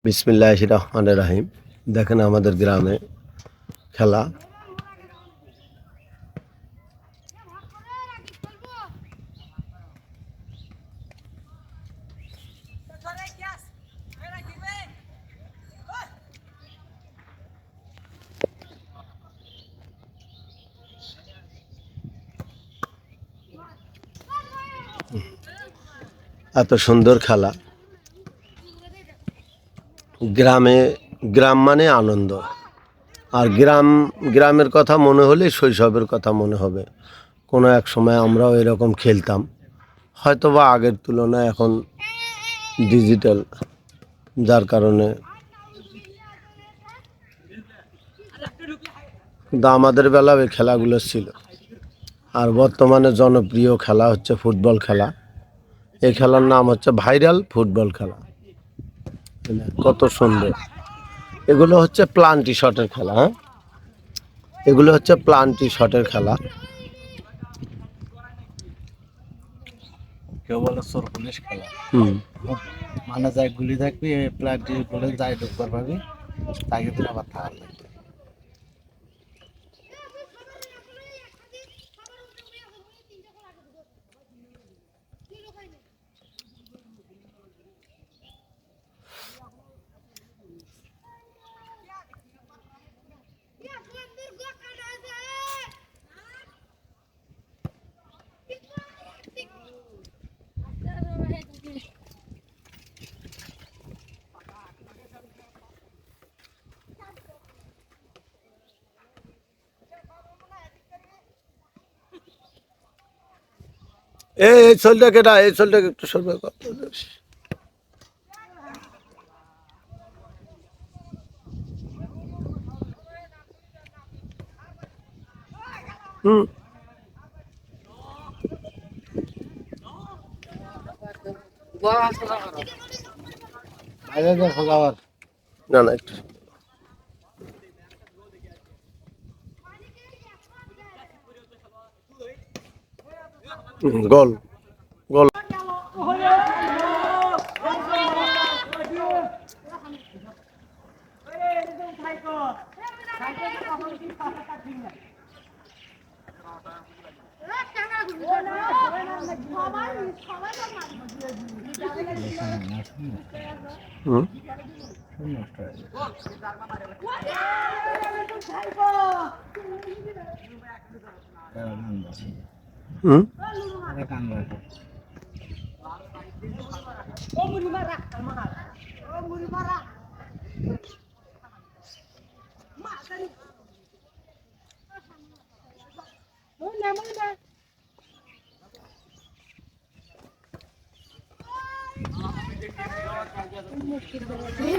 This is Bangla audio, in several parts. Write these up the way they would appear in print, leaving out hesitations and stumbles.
বিসমিল্লাহির রহমানির রহিম। দেখেন আমাদের গ্রামে খেলা। এত সুন্দর খেলা। গ্রাম মানে আনন্দ। আর গ্রামের কথা মনে হলে শৈশবের কথা মনে হবে। কোনো এক সময় আমরাও এরকম খেলতাম, হয়তো বা আগের তুলনায় এখন ডিজিটাল, যার কারণে। কিন্তু আমাদের বেলাও এই খেলাগুলো ছিল। আর বর্তমানে জনপ্রিয় খেলা হচ্ছে ফুটবল খেলা। এই খেলার নাম হচ্ছে ভাইরাল ফুটবল খেলা। কত সুন্দর! এগুলো হচ্ছে প্লান্টি শটের খেলা। হ্যাঁ, এগুলো হচ্ছে প্লান্টি শটের খেলা। কেউ বলে চোর পুলিশ খেলা। হুম। মানে যায় গুলি থাকবি, প্লান্টি বলে যায় ঢুকবার পাবি, তাকে দিন আবার থাকার লাগবে। এই ছোলটা কেটা, এই ছোলটাকে একটু সরবে। হুম। না না, একটু গোল গোল। হুম। হুম।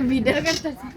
ভিডিও করতেছে।